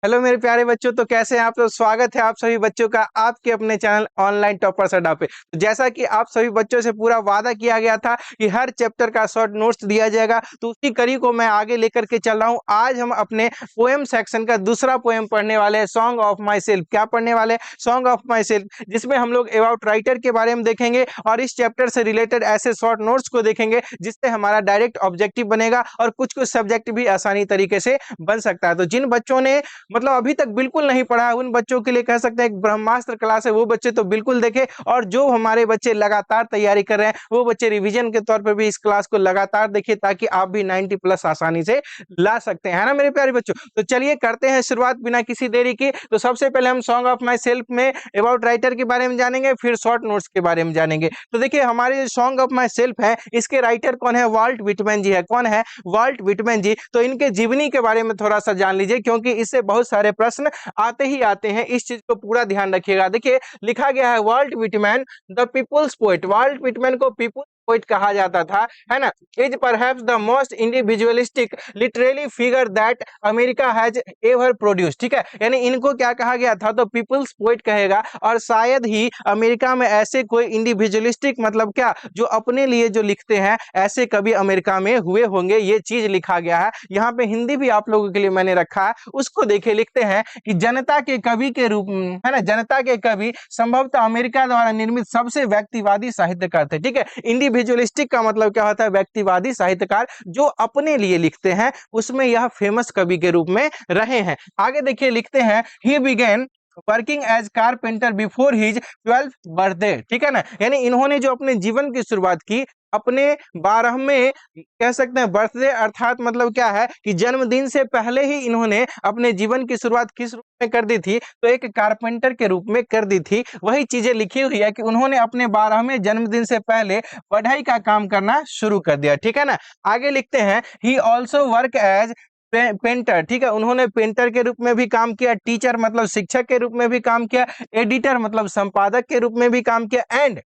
Hello मेरे प्यारे बच्चों, तो कैसे हैं आप लोग। स्वागत है आप सभी बच्चों का आपके अपने चैनल ऑनलाइन टॉपर्स अड्डा पे। तो जैसा कि आप सभी बच्चों से पूरा वादा किया गया था कि हर चैप्टर का शॉर्ट नोट्स दिया जाएगा, तो उसी कड़ी को मैं आगे लेकर के चल रहा हूं। आज हम अपने पोएम सेक्शन का दूसरा पोएम पढ़ने वाले हैं, सॉन्ग ऑफ माई सेल्फ। क्या पढ़ने वाले हैं? सॉन्ग ऑफ माई सेल्फ, जिसमें हम लोग अबाउट राइटर के बारे में देखेंगे और इस चैप्टर से रिलेटेड ऐसे शॉर्ट नोट्स को देखेंगे जिससे हमारा डायरेक्ट ऑब्जेक्टिव बनेगा और कुछ कुछ सब्जेक्ट भी आसानी तरीके से बन सकता है। तो जिन बच्चों ने मतलब अभी तक बिल्कुल नहीं पढ़ा है, उन बच्चों के लिए कह सकते हैं एक ब्रह्मास्त्र क्लास है। वो बच्चे तो बिल्कुल देखें, और जो हमारे बच्चे लगातार तैयारी कर रहे हैं वो बच्चे रिवीजन के तौर पर भी इस क्लास को लगातार देखिए, ताकि आप भी 90 प्लस आसानी से ला सकते हैं, है ना मेरे प्यारे बच्चों। तो चलिए करते हैं शुरुआत बिना किसी देरी की। तो सबसे पहले हम सॉन्ग ऑफ माई सेल्फ में अबाउट राइटर के बारे में जानेंगे, फिर शॉर्ट नोट्स के बारे में जानेंगे। तो देखिए, हमारे सॉन्ग ऑफ माई सेल्फ है, इसके राइटर कौन है? वाल्ट विटमैन जी है। कौन है? वाल्ट विटमैन जी। तो इनके जीवनी के बारे में थोड़ा सा जान लीजिए, क्योंकि इससे बहुत सारे प्रश्न आते ही आते हैं। इस चीज को पूरा ध्यान रखिएगा। देखिए, लिखा गया है Walt Whitman the people's poet. Walt Whitman को पीपुल्स पोएट कहा जाता था, है ना। Is perhaps the most individualistic literary figure that America has ever produce. ठीक है, यानी इनको क्या कहा गया था? तो पीपुल्स पोएट कहेगा, और शायद ही अमेरिका में ऐसे कोई इंडिविजुअलिस्टिक मतलब क्या, जो अपने लिए जो लिखते हैं, ऐसे कभी अमेरिका में हुए होंगे। ये चीज लिखा गया है। यहाँ पे हिंदी भी आप लोगों के लिए मैंने रखा है, उसको देखिए। लिखते हैं कि जनता के कवि के रूप में, है ना, जनता के कवि संभवतः अमेरिका द्वारा निर्मित सबसे व्यक्तिवादी साहित्यकार थे। ठीक है, इंडिविजुअलिस्टिक का मतलब क्या होता है? व्यक्तिवादी साहित्यकार जो अपने लिए लिखते हैं, उसमें यह फेमस कवि के रूप में रहे हैं। आगे देखिए, लिखते हैं he began working as carpenter before his 12th birthday. ठीक है ना, यानी इन्होंने जो अपने जीवन की शुरुआत की अपने 12वें कह सकते हैं बर्थडे, अर्थात मतलब क्या है कि जन्मदिन से पहले ही इन्होंने अपने जीवन की शुरुआत किस रूप में कर दी थी? तो एक कारपेंटर के रूप में कर दी थी। वही चीजें लिखी हुई है कि उन्होंने अपने 12वें जन्मदिन से पहले पढ़ाई का काम करना शुरू कर दिया। ठीक है ना। आगे लिखते हैं he also work as painter. ठीक है, उन्होंने पेंटर के रूप में भी काम किया, टीचर मतलब शिक्षक के रूप में भी काम किया, एडिटर मतलब संपादक के रूप में भी काम किया, and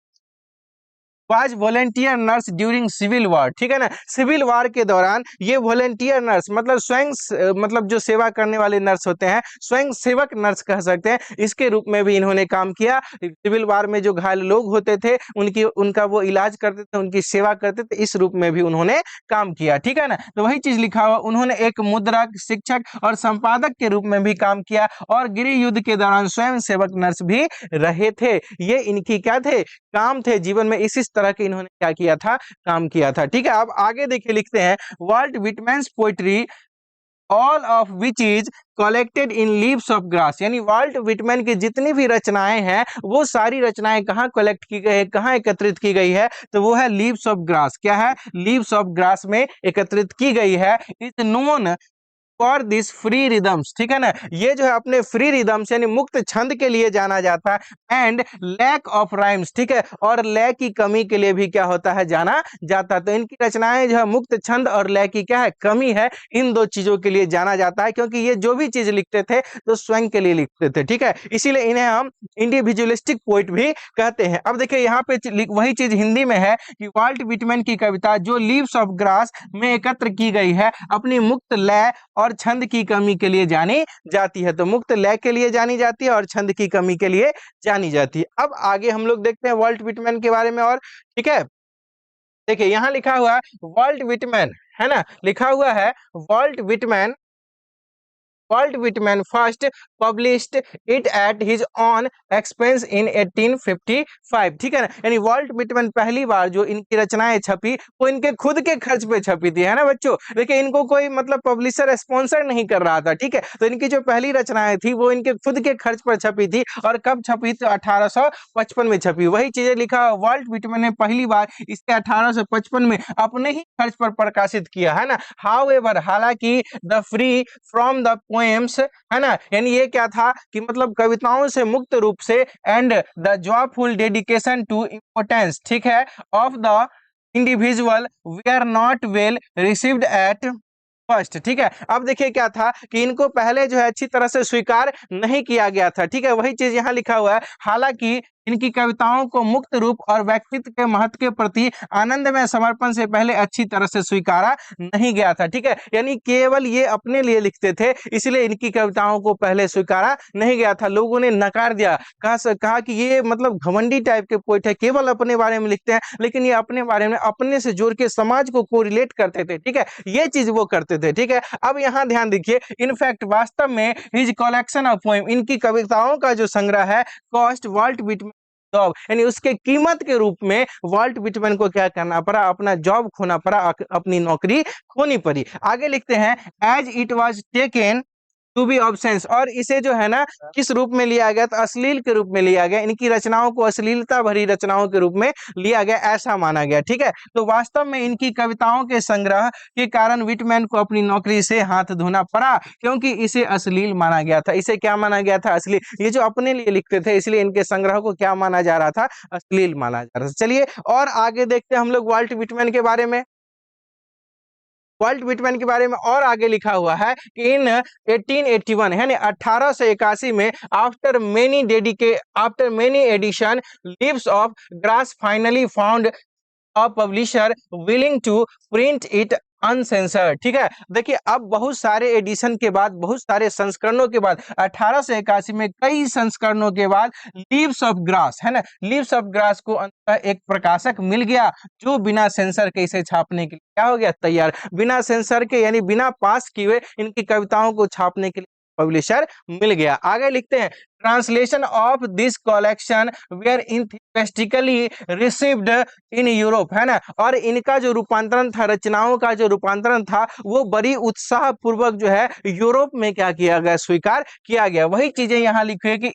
was volunteer nurse during civil war. ठीक है ना, सिविल वॉर के दौरान ये वॉलेंटियर नर्स मतलब स्वयं मतलब जो सेवा करने वाले नर्स होते हैं, स्वयं सेवक नर्स कह सकते हैं, इसके रूप में भी इन्होंने काम किया। सिविल वॉर में जो घायल लोग होते थे उनका वो इलाज करते थे, उनकी सेवा करते थे, इस रूप में भी उन्होंने काम किया। ठीक है ना, तो वही चीज लिखा हुआ, उन्होंने एक मुद्रक, शिक्षक और संपादक के रूप में भी काम किया, और गृह युद्ध के दौरान स्वयं सेवक नर्स भी रहे थे। ये इनकी क्या थे? काम थे जीवन में। इस तरह के इन्होंने क्या किया था? काम किया था। ठीक है, अब आगे देखिए, लिखते हैं Walt Whitman's poetry all of which is collected in Leaves of Grass. यानी वाल्ट विटमैन की जितनी भी रचनाएं हैं, वो सारी रचनाएं कहाँ कलेक्ट की गई है, कहाँ एकत्रित की गई है? तो वो है लीव्स ऑफ ग्रास। क्या है? लीव्स ऑफ ग्रास में एकत्रित की गई है। Is known for this free rhythms. ठीक है ना, ये जो है अपने फ्री रिदम्स यानी मुक्त छंद के लिए जाना जाता है, एंड लैक ऑफ राइम्स। ठीक है, और लय की कमी के लिए भी क्या होता है? जाना जाता है। तो इनकी रचनाएं जो है मुक्त छंद और लय की क्या है? कमी है। इन दो चीजों के लिए जाना जाता है, क्योंकि ये जो भी चीज लिखते थे तो स्वयं के लिए लिखते थे। ठीक है, इसीलिए इन्हें हम इंडिविजुअलिस्टिक पोइट भी कहते हैं। अब देखिए, यहाँ पे वही चीज हिंदी में है कि वाल्ट विटमैन की कविता जो लीव्स ऑफ ग्रास में एकत्र की गई है, अपनी मुक्त लय और छंद की कमी के लिए जानी जाती है। तो मुक्त लय के लिए जानी जाती है और छंद की कमी के लिए जानी जाती है। अब आगे हम लोग देखते हैं वाल्ट विटमैन के बारे में और। ठीक है, देखिए यहाँ लिखा हुआ है वाल्ट विटमैन, है ना, लिखा हुआ है Walt Whitman. Walt Whitman first published it at his own expense in 1855। ठीक है ना, यानी वॉल्ट विटमैन पहली बार जो इनकी रचनाएं छपी वो इनके खुद के खर्च पे छपी थी, है ना बच्चों। देखिए, इनको कोई मतलब पब्लिशर स्पॉन्सर नहीं कर रहा था। ठीक है, तो इनकी जो पहली रचनाएं थी वो इनके खुद के खर्च पर छपी थी, और कब छपी थी? 1855 में छपी। वही चीजें लिखा, वॉल्ट विटमैन ने पहली बार इसे 1855 में अपने ही खर्च पर प्रकाशित किया, है ना। हाउएवर, हालांकि the free from the poems, है ना, यानी ये क्या था कि मतलब कविताओं से मुक्त रूप से, and the joyful dedication to importance, ठीक है, of the individual we are not well received at first. ठीक है, अब देखिए क्या था कि इनको पहले जो है अच्छी तरह से स्वीकार नहीं किया गया था। ठीक है, वही चीज यहाँ लिखा हुआ है, हालांकि इनकी कविताओं को मुक्त रूप और व्यक्तित्व के महत्व के प्रति आनंदमय समर्पण से पहले अच्छी तरह से स्वीकारा नहीं गया था। ठीक है, यानी केवल ये अपने लिए लिखते थे, इसलिए इनकी कविताओं को पहले स्वीकारा नहीं गया था, लोगों ने नकार दिया, कहा कि ये मतलब घमंडी टाइप के पोइट है, केवल अपने बारे में लिखते हैं, लेकिन ये अपने बारे में अपने से जोड़ के समाज को कोरिलेट करते थे। ठीक है, ये चीज वो करते थे। ठीक है, अब यहाँ ध्यान देखिए, इनफैक्ट वास्तव में हिज कलेक्शन ऑफ पोएम, इनकी कविताओं का जो संग्रह है, कॉस्ट वाल्ट विटमैन जॉब, यानी उसके कीमत के रूप में वाल्ट विटमैन को क्या करना पड़ा, अपना जॉब खोना पड़ा, अपनी नौकरी खोनी पड़ी। आगे लिखते हैं, as it was taken to be obscene, और इसे जो है ना किस रूप में लिया गया, तो अश्लील के रूप में लिया गया, इनकी रचनाओं को अश्लीलता भरी रचनाओं के रूप में लिया गया, ऐसा माना गया। ठीक है, तो वास्तव में इनकी कविताओं के संग्रह के कारण विटमैन को अपनी नौकरी से हाथ धोना पड़ा, क्योंकि इसे अश्लील माना गया था। इसे क्या माना गया था, अश्लील। ये जो अपने लिए लिखते थे, इसलिए इनके संग्रह को क्या माना जा रहा था, अश्लील माना जा रहा था। चलिए और आगे देखते हैं हम लोग वाल्ट विटमैन के बारे में। वाल्ट विटमैन के बारे में और आगे लिखा हुआ है कि इन 1881 है ना 1881 में after many edition leaves of grass finally found a publisher willing to print it uncensored. ठीक है, देखिए अब बहुत सारे एडिशन के बाद, बहुत सारे संस्करणों के बाद, 1881 में कई संस्करणों के बाद लीव्स ऑफ ग्रास है ना, लीव्स ऑफ ग्रास को अंततः एक प्रकाशक मिल गया, जो बिना सेंसर के इसे छापने के लिए क्या हो गया, तैयार, बिना सेंसर के यानी बिना पास किए हुए इनकी कविताओं को छापने के लिए पब्लिशर मिल गया। आगे लिखते हैं, translation of this collection were enthusiastically received in Europe है ना, और इनका जो रूपांतरण था, रचनाओं का जो रूपांतरण था, वो बड़ी उत्साह पूर्वक जो है यूरोप में क्या किया गया, स्वीकार किया गया। वही चीजें यहाँ लिखी है कि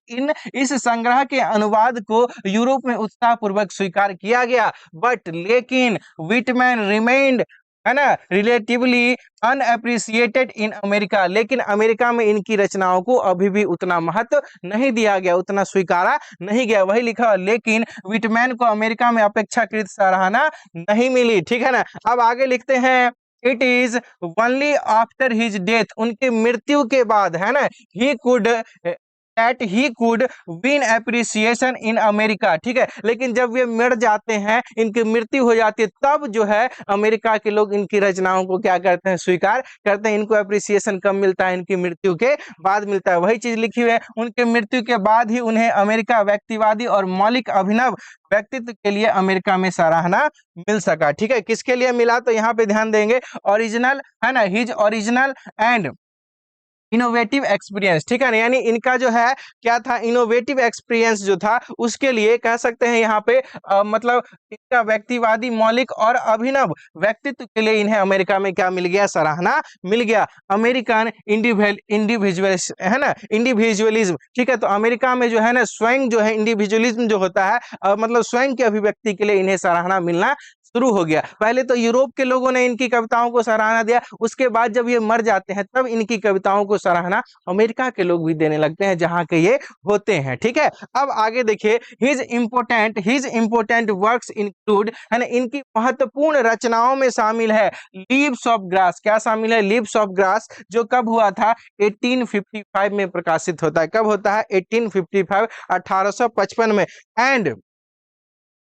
इस संग्रह के अनुवाद को यूरोप में उत्साह पूर्वक स्वीकार किया गया, बट लेकिन विटमैन रिमेन्ड है ना रिलेटिवली अनएप्रिसिएटेड इन अमेरिका, लेकिन अमेरिका में इनकी रचनाओं को अभी भी उतना महत्व नहीं दिया गया, उतना स्वीकारा नहीं गया। वही लिखा, लेकिन विटमैन को अमेरिका में अपेक्षाकृत सराहना नहीं मिली। ठीक है ना, अब आगे लिखते हैं, it is only after his death, उनके मृत्यु के बाद है ना, he could that he could win appreciation in America। ठीक है, लेकिन जब ये मर जाते हैं, इनकी मृत्यु हो जाती है, तब जो है अमेरिका के लोग इनकी रचनाओं को क्या करते हैं, स्वीकार करते हैं। इनको अप्रिसिएशन कब मिलता है, इनकी मृत्यु के बाद मिलता है। वही चीज लिखी हुई है, उनके मृत्यु के बाद ही उन्हें अमेरिका व्यक्तिवादी और मौलिक अभिनव व्यक्तित्व के लिए अमेरिका में सराहना मिल सका। ठीक है, किसके लिए मिला, तो यहाँ पे ध्यान देंगे, ओरिजिनल है ना, his original and innovative experience. ठीक है ना, यानी इनका जो है क्या था, इनोवेटिव एक्सपीरियंस जो था, उसके लिए कह सकते हैं यहाँ पे मतलब इनका व्यक्तिवादी, मौलिक और अभिनव व्यक्तित्व के लिए इन्हें अमेरिका में क्या मिल गया, सराहना मिल गया, अमेरिकन इंडिविजुअलिस्ट है ना, इंडिविजुअलिज्म। ठीक है, तो अमेरिका में जो है ना स्वयं जो है इंडिविजुअलिज्म जो होता है, मतलब स्वयं की अभिव्यक्ति के लिए इन्हें सराहना मिलना शुरू हो गया। पहले तो यूरोप के लोगों ने इनकी कविताओं को सराहना दिया, उसके बाद जब ये मर जाते हैं, तब इनकी कविताओं को सराहना अमेरिका के लोग भी देने लगते हैं, जहां के ये होते हैं। ठीक है, अब आगे देखिए, हिज इंपोर्टेंट वर्क्स इंक्लूड है ना, इनकी महत्वपूर्ण रचनाओं में शामिल है लीव्स ऑफ ग्रास। क्या शामिल है, लीव्स ऑफ ग्रास, जो कब हुआ था, 1855 में प्रकाशित होता है। कब होता है, 1855, 1855 में। एंड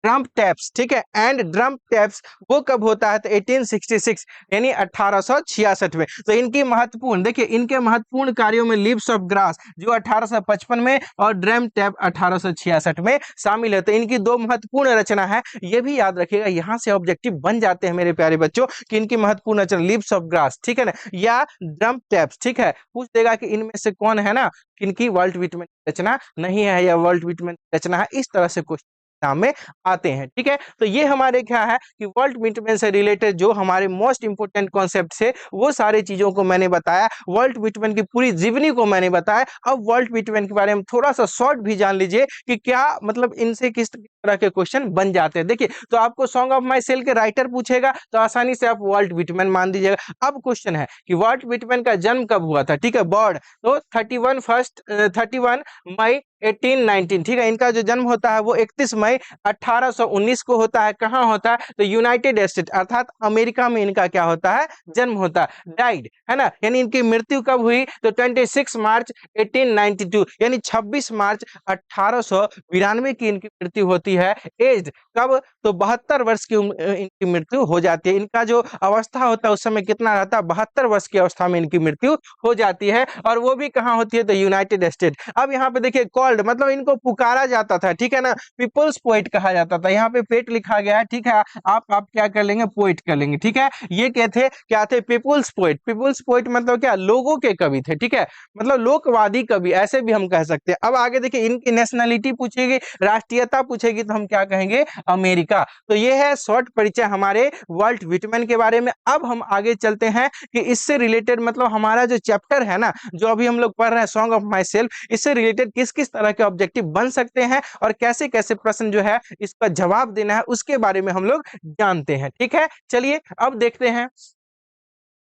ड्रम टैप्स, ठीक है, एंड ड्रम टैप्स वो कब होता है, तो 1866 यानी 1866 में। तो इनकी महत्वपूर्ण, देखिए इनके महत्वपूर्ण कार्यों में लीव्स ऑफ ग्रास जो 1855 में और ड्रम टैप 1866 में शामिल है। तो इनकी दो महत्वपूर्ण रचना है, ये भी याद रखिएगा, यहाँ से ऑब्जेक्टिव बन जाते हैं मेरे प्यारे बच्चों, कि इनकी महत्वपूर्ण रचना लीव्स ऑफ ग्रास, ठीक है ना, या ड्रम टैप्स। ठीक है, पूछ देगा कि इनमें से कौन है ना, इनकी वाल्ट विटमैन रचना नहीं है या वाल्ट विटमैन रचना है, इस तरह से क्वेश्चन नाम में आते हैं। ठीक है, तो ये हमारे क्या है कि वाल्ट विटमैन से रिलेटेड जो हमारे मोस्ट इंपोर्टेंट कॉन्सेप्ट है, वो सारे चीजों को मैंने बताया, वाल्ट विटमैन की पूरी जीवनी को मैंने बताया। अब वाल्ट विटमैन के बारे में थोड़ा सा शॉर्ट भी जान लीजिए कि क्या मतलब इनसे किस तरह के क्वेश्चन बन जाते हैं। देखिए, तो आपको सॉन्ग ऑफ माई सेल के राइटर पूछेगा तो आसानी से आप वाल्ट विटमैन मान दीजिएगा। अब क्वेश्चन है कि वाल्ट विटमैन का जन्म कब हुआ था। ठीक है, बर्थ तो 31 मई 1819, ठीक है। इनका जो जन्म होता है वो 31 मई 1819 को होता है। कहाँ होता है? तो यूनाइटेड स्टेट अर्थात अमेरिका में इनका क्या होता है? जन्म होता है। डाइड, है ना, यानी इनकी मृत्यु कब हुई? तो 26 मार्च 1892, यानी 26 मार्च 1892 की इनकी मृत्यु होती है। एज्ड कब? तो 72 वर्ष की इनकी मृत्यु हो जाती है। इनका जो अवस्था होता है उस समय कितना रहता है? 72 वर्ष की अवस्था में इनकी मृत्यु हो जाती है। और वो भी कहाँ होती है? तो यूनाइटेड स्टेट। अब यहाँ पे देखिए कॉल्ड मतलब इनको पुकारा जाता था, ठीक है ना, पीपल्स पोइट कहा जाता था। यहाँ पे पेट लिखा गया है, ठीक है, आप क्या कर लेंगे? पोइट कर लेंगे, ठीक है। ये क्या थे? People's poet. पीपुल्स पोइट मतलब क्या? लोगों के कवि थे, ठीक है, मतलब लोकवादी कवि, ऐसे भी हम कह सकते हैं। अब आगे देखिए इनकी नेशनलिटी पूछेगी, राष्ट्रीयता पूछेगी, तो हम क्या कहेंगे? अमेरिका। तो ये है शॉर्ट परिचय हमारे वाल्ट व्हिटमैन के बारे में। अब हम आगे चलते हैं कि इससे रिलेटेड मतलब हमारा जो चैप्टर है ना, जो अभी हम लोग पढ़ रहे हैं सॉन्ग ऑफ माई सेल्फ, इससे रिलेटेड किस किस तरह के ऑब्जेक्टिव बन सकते हैं और कैसे कैसे प्रश्न जो है इसका जवाब देना है उसके बारे में हम लोग जानते हैं, ठीक है। चलिए अब देखते हैं।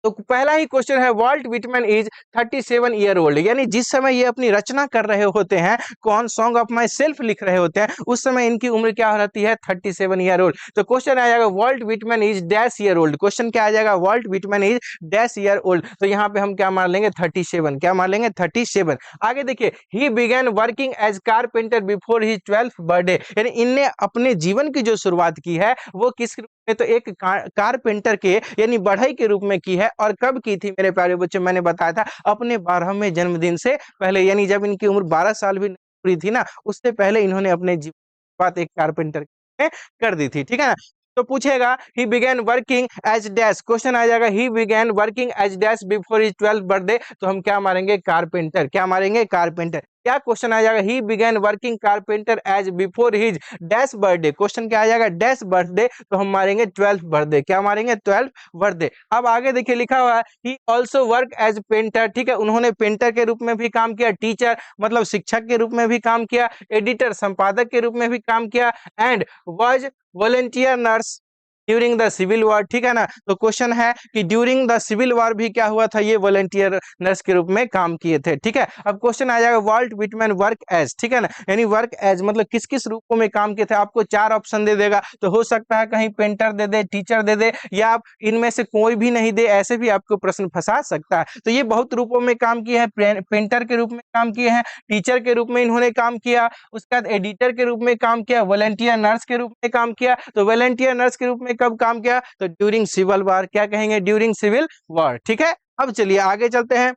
तो पहला ही क्वेश्चन है, Walt Whitman is 37 year old, यानी जिस समय ये अपनी रचना कर रहे होते हैं, कौन? सॉन्ग ऑफ माई सेल्फ लिख रहे होते हैं, उस समय इनकी उम्र क्या रहती है? 37 ईयर ओल्ड। तो क्वेश्चन आ जाएगा Walt Whitman is dash year old. Question क्या आ जाएगा? Walt Whitman is dash year old. तो यहाँ पे हम क्या मान लेंगे? 37। क्या मान लेंगे? 37। आगे देखिए, he began working as carpenter before his 12th birthday, यानी इनने अपने जीवन की जो शुरुआत की है वो किस रूप में? तो एक कारपेंटर के यानी बढ़ई के रूप में की है। और कब की थी मेरे प्यारे बच्चों? मैंने बताया था अपने 12वें जन्मदिन से पहले, यानी जब इनकी उम्र 12 साल भी नहीं पूरी थी ना, उससे पहले इन्होंने अपने जीवन की बात एक कारपेंटर में कर दी थी, ठीक है ना। तो पूछेगा he began working as dash, question आ जाएगा he began working as dash before his 12th birthday, तो हम क्या मारेंगे? कारपेंटर। क्या मारेंगे? कारपेंटर। क्या क्वेश्चन आ जाएगा? He began working carpenter as before his dash birthday, question क्या आ जाएगा? डैश बर्थडे, तो हम मारेंगे 12th बर्थडे। क्या मारेंगे? 12th birthday. अब आगे देखिए लिखा हुआ है he also work as painter, ठीक है, उन्होंने पेंटर के रूप में भी काम किया, टीचर मतलब शिक्षक के रूप में भी काम किया, एडिटर संपादक के रूप में भी काम किया, and was volunteer nurse during the civil war, ठीक है ना। तो क्वेश्चन है कि ड्यूरिंग द सिविल वॉर भी क्या हुआ था? ये वॉलंटियर नर्स के रूप में काम किए थे, ठीक है। अब क्वेश्चन आ जाएगा वाल्ट व्हिटमैन वर्क एज, ठीक है ना, यानी वर्क एज मतलब किस किस रूपों में काम किए थे? आपको 4 ऑप्शन दे देगा, तो हो सकता है कहीं पेंटर दे दे, टीचर दे दे, या आप इनमें से कोई भी नहीं दे, ऐसे भी आपको प्रश्न फंसा सकता है। तो ये बहुत रूपों में काम किए हैं, पेंटर के रूप में काम किए हैं, टीचर के रूप में इन्होंने काम किया, उसके बाद एडिटर के रूप में काम किया, वॉलंटियर नर्स के रूप में काम किया। तो वॉलंटियर नर्स के रूप में कब काम किया? तो ड्यूरिंग सिविल वॉर। क्या कहेंगे? ड्यूरिंग सिविल वॉर, ठीक है। अब चलिए आगे चलते हैं।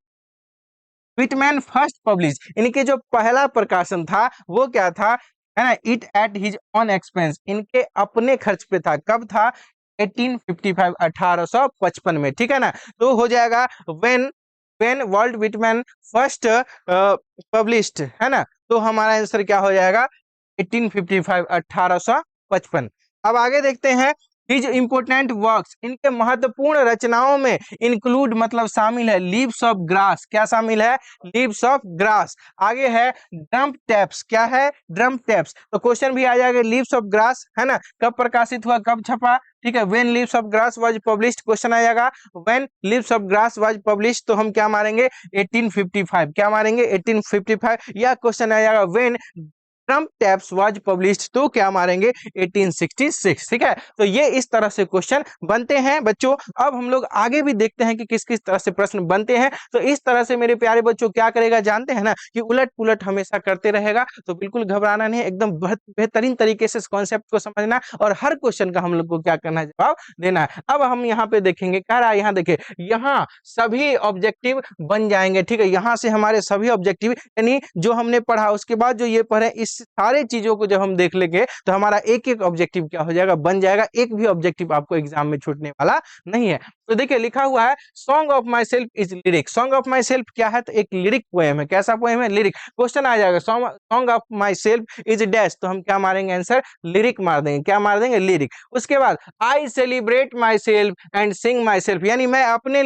व्हिटमैन फर्स्ट पब्लिश, इनके जो पहला प्रकाशन था वो क्या था? है ना, it at his on expense, इनके अपने खर्च पे था। कब था? 1855, 1855 में, ठीक है ना। तो हो जाएगा when Walt Whitman first published, है ना। तो हमारा आंसर क्या हो जाएगा? 1855, 1855। अब आगे देखते हैं हिज इंपोर्टेंट वर्क्स, इनके महत्वपूर्ण रचनाओं में इंक्लूड मतलब शामिल है लीव्स ऑफ ग्रास। क्या शामिल है? Leaves of grass. आगे है ड्रम टैप्स। क्या है? Drum taps. तो क्वेश्चन भी आ जाएगा लीव्स ऑफ ग्रास, है ना, कब प्रकाशित हुआ, कब छपा? ठीक है, when Leaves of Grass was published, question आ जाएगा when Leaves of Grass was published, तो हम क्या मारेंगे? 1855। क्या मारेंगे? 1855। या क्वेश्चन आ जाएगा when Trump taps was published, तो क्या मारेंगे? 1866, ठीक है। तो ये इस तरह से क्वेश्चन बनते हैं बच्चों। अब हम लोग आगे भी देखते हैं कि किस किस तरह से प्रश्न बनते हैं। तो इस तरह से मेरे प्यारे बच्चों क्या करेगा जानते हैं ना, कि उलट पुलट हमेशा करते रहेगा। तो बिल्कुल घबराना नहीं है, एकदम बेहतरीन तरीके से इस कॉन्सेप्ट को समझना और हर क्वेश्चन का हम लोग को क्या करना है? जवाब देना है। अब हम यहाँ पे देखेंगे, कह रहा है यहाँ देखिए, यहाँ सभी ऑब्जेक्टिव बन जाएंगे, ठीक है। यहाँ से हमारे सभी ऑब्जेक्टिव यानी जो हमने पढ़ा उसके बाद जो ये पढ़े, इस सारे चीजों को जब हम देख लेंगे तो हमारा एक एक ऑब्जेक्टिव क्या हो जाएगा? बन जाएगा। एक भी ऑब्जेक्टिव आपको एग्जाम में छूटने वाला नहीं है। तो देखिए लिखा हुआ है song of my self is lyric. Song of my self क्या है? तो एक लिरिक पोएम है। कैसा पोएम है? लिरिक। क्वेश्चन आ जाएगा song of my self is dash, तो हम क्या मारेंगे आंसर? लिरिक मार देंगे। क्या मार देंगे? लिरिक। उसके बाद I celebrate my self and Singh my self, यानी मैं अपने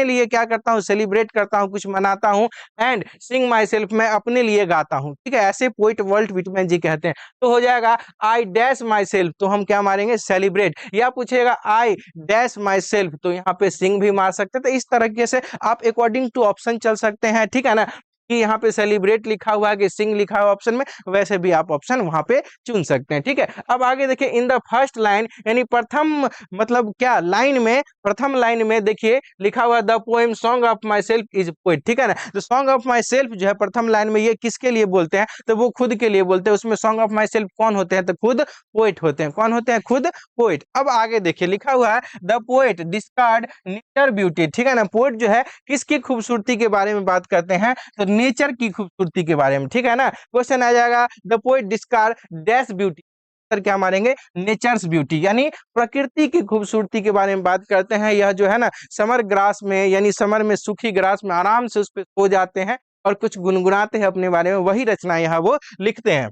लिए क्या करता हूँ? सेलिब्रेट करता हूँ, कुछ मनाता हूँ, एंड सिंग माई सेल्फ, मैं अपने लिए गाता हूँ, ठीक है। ऐसे पोइट वाल्ट व्हिटमैन जी कहते हैं। तो हो जाएगा आई डैश माई सेल्फ, तो हम क्या मारेंगे? सेलिब्रेट। या पूछेगा आई डैश माई सेल्फ, तो यहाँ पे सिंग भी मार सकते हैं। तो इस तरीके से आप अकॉर्डिंग टू ऑप्शन चल सकते हैं, ठीक है ना। कि यहाँ पे सेलिब्रेट लिखा हुआ है कि सिंग लिखा हुआ ऑप्शन में, वैसे भी आप ऑप्शन वहां पे चुन सकते हैं। ठीक है, अब आगे देखिए, इन द फर्स्ट लाइन यानी प्रथम मतलब क्या लाइन में, प्रथम लाइन में देखिए लिखा हुआ the poem song of my self is poet. ठीक है ना, तो सॉन्ग ऑफ माई सेल्फ जो है प्रथम लाइन में, ये किसके लिए बोलते हैं, तो वो खुद के लिए बोलते हैं। उसमें सॉन्ग ऑफ माई सेल्फ कौन होते हैं, तो खुद पोएट होते हैं। कौन होते हैं, खुद पोएट। अब आगे देखिए लिखा हुआ है the poet discard nature beauty. ठीक है ना, पोएट जो है किसकी खूबसूरती के बारे में बात करते हैं, तो नेचर की खूबसूरती के बारे में। ठीक है ना, क्वेश्चन आ जाएगा the poet discard dash beauty, क्या मारेंगे, नेचर्स ब्यूटी, यानी प्रकृति की खूबसूरती के बारे में बात करते हैं। यह जो है ना समर ग्रास में, यानी समर में सूखी ग्रास में आराम से उस पे सो जाते हैं और कुछ गुनगुनाते हैं अपने बारे में, वही रचना यहाँ वो लिखते हैं।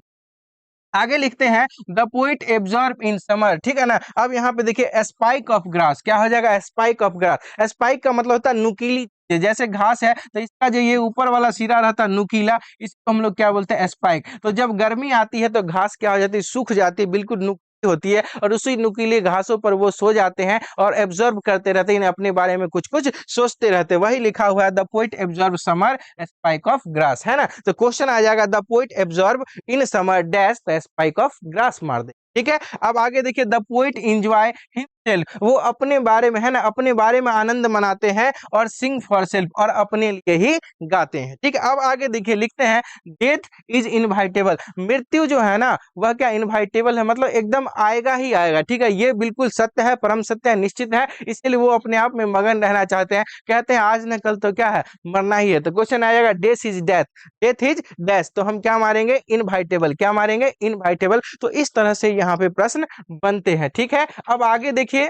आगे लिखते हैं the poet absorb in summer. ठीक है ना, अब यहाँ पे देखिए स्पाइक ऑफ ग्रास, क्या हो जाएगा, स्पाइक ऑफ ग्रास। स्पाइक का मतलब होता है नुकीली, जैसे घास है तो इसका जो ये ऊपर वाला सिरा रहता है नुकीला, इसको हम लोग क्या बोलते हैं, स्पाइक। तो जब गर्मी आती है तो घास क्या हो जाती है, सूख जाती है, बिल्कुल नुकीली होती है, और उसी नुकीले घासों पर वो सो जाते हैं और एब्जॉर्ब करते रहते हैं, अपने बारे में कुछ कुछ सोचते रहते हैं। वही लिखा हुआ है the poet absorb summer spike of grass, है ना। तो क्वेश्चन आ जाएगा the poet absorb in summer dash the spike of grass मार दे। ठीक है, अब आगे देखिए द पोइट एंजॉय हिमसेल्फ, वो अपने बारे में, है ना, अपने बारे में आनंद मनाते हैं, और सिंग फॉर सेल्फ, और अपने लिए ही गाते हैं। ठीक है, अब आगे देखिए लिखते हैं डेथ इज इनवाइटेबल, मृत्यु जो है ना वह क्या, इनवाइटेबल है, मतलब एकदम आएगा ही आएगा। ठीक है, ये बिल्कुल सत्य है, परम सत्य है, निश्चित है, इसलिए वो अपने आप में मगन रहना चाहते हैं। कहते हैं आज न कल तो क्या है, मरना ही है। तो क्वेश्चन आएगा death is death, death is dash, तो हम क्या मारेंगे, इनवाइटेबल, क्या मारेंगे, इनवाइटेबल। तो इस तरह से यहाँ पे प्रश्न बनते हैं। ठीक है, अब आगे देखिए,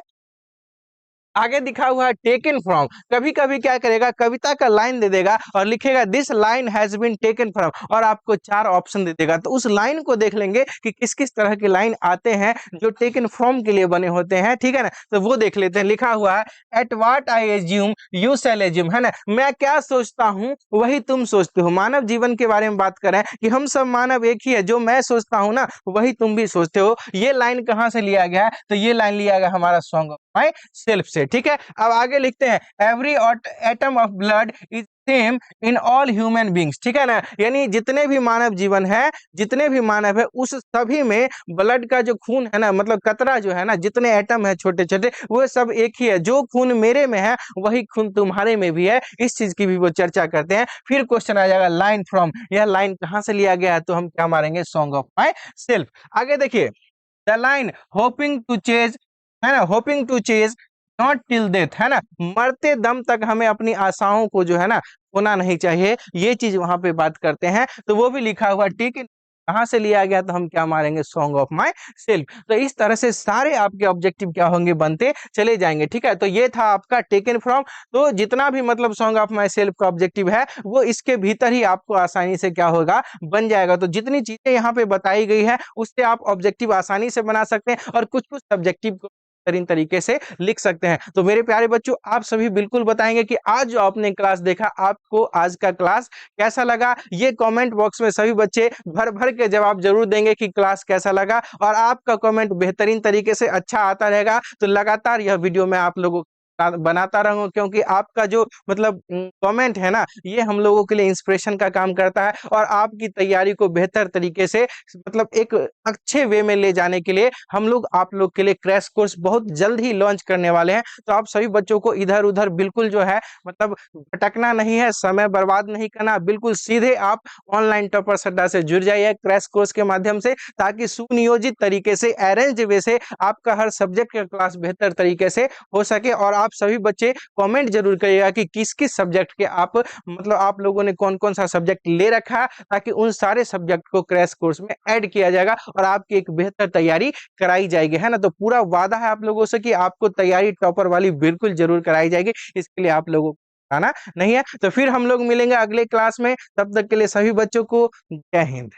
आगे दिखा हुआ है टेकन फ्रॉम, कभी कभी क्या करेगा, कविता का लाइन दे देगा और लिखेगा this line has been taken from, और आपको 4 ऑप्शन दे देगा। तो उस लाइन को देख लेंगे कि किस किस तरह के लाइन आते हैं जो टेकन फ्रॉम के लिए बने होते हैं। ठीक है ना, तो वो देख लेते हैं। लिखा हुआ है at what I assume you shall assume, है ना, मैं क्या सोचता हूँ वही तुम सोचते हो। मानव जीवन के बारे में बात करें कि हम सब मानव एक ही है, जो मैं सोचता हूँ ना वही तुम भी सोचते हो। ये लाइन कहाँ से लिया गया है, तो ये लाइन लिया गया हमारा सॉन्ग ऑफ माई सेल्फ से। ठीक है, अब आगे लिखते हैं every atom of blood is same in all human beings. ठीक है ना, यानी जितने भी मानव जीवन है, जितने भी मानव है, उस सभी में ब्लड का जो खून है ना, मतलब कतरा जो है ना, जितने एटम है छोटे छोटे, वो सब एक ही है। जो खून मेरे में है वही खून तुम्हारे में भी है, इस चीज की भी वो चर्चा करते हैं। फिर क्वेश्चन आ जाएगा लाइन फ्रॉम, यह लाइन कहाँ से लिया गया है, तो हम क्या मारेंगे, सॉन्ग ऑफ माई सेल्फ। आगे देखिए the line hoping to cease, है ना, hoping to cease not till death, है ना, मरते दम तक हमें अपनी आशाओं को जो है ना खोना नहीं चाहिए, ये चीज वहां पे बात करते हैं। तो वो भी लिखा हुआ, ठीक है, कहां से लिया गया, तो हम क्या मारेंगे, सॉन्ग ऑफ माई सेल्फ। तो इस तरह से सारे आपके ऑब्जेक्टिव क्या होंगे, बनते चले जाएंगे। ठीक है, तो ये था आपका टेकन फ्रॉम। तो जितना भी मतलब सॉन्ग ऑफ माई सेल्फ का ऑब्जेक्टिव है वो इसके भीतर ही आपको आसानी से क्या होगा, बन जाएगा। तो जितनी चीजें यहाँ पे बताई गई है उससे आप ऑब्जेक्टिव आसानी से बना सकते हैं, और कुछ कुछ सब्जेक्टिव को बेहतरीन तरीके से लिख सकते हैं। तो मेरे प्यारे बच्चों, आप सभी बिल्कुल बताएंगे कि आज जो आपने क्लास देखा, आपको आज का क्लास कैसा लगा। ये कमेंट बॉक्स में सभी बच्चे भर भर के जवाब जरूर देंगे कि क्लास कैसा लगा, और आपका कमेंट बेहतरीन तरीके से अच्छा आता रहेगा तो लगातार यह वीडियो मैं आप लोगों बनाता रहूंगा, क्योंकि आपका जो मतलब कमेंट है ना, ये हम लोगों के लिए इंस्पिरेशन का काम करता है, और आपकी तैयारी को बेहतर तरीके से मतलब एक अच्छे वे में ले जाने के लिए हम लोग आप लोग के लिए क्रैश कोर्स बहुत जल्द ही लॉन्च करने वाले हैं। तो आप सभी बच्चों को इधर उधर बिल्कुल जो है मतलब भटकना नहीं है, समय बर्बाद नहीं करना, बिल्कुल सीधे आप ऑनलाइन टॉपर्स अड्डा से जुड़ जाइए क्रैश कोर्स के माध्यम से, ताकि सुनियोजित तरीके से, अरेंज वे से आपका हर सब्जेक्ट का क्लास बेहतर तरीके से हो सके। और आप सभी बच्चे कमेंट जरूर करिएगा कि किस किस सब्जेक्ट के आप मतलब आप लोगों ने कौन कौन सा सब्जेक्ट ले रखा है, ताकि उन सारे सब्जेक्ट को क्रैश कोर्स में ऐड किया जाएगा और आपकी एक बेहतर तैयारी कराई जाएगी, है ना। तो पूरा वादा है आप लोगों से कि आपको तैयारी टॉपर वाली बिल्कुल जरूर कराई जाएगी, इसके लिए आप लोगों को आना नहीं है। तो फिर हम लोग मिलेंगे अगले क्लास में, तब तक के लिए सभी बच्चों को जय हिंद।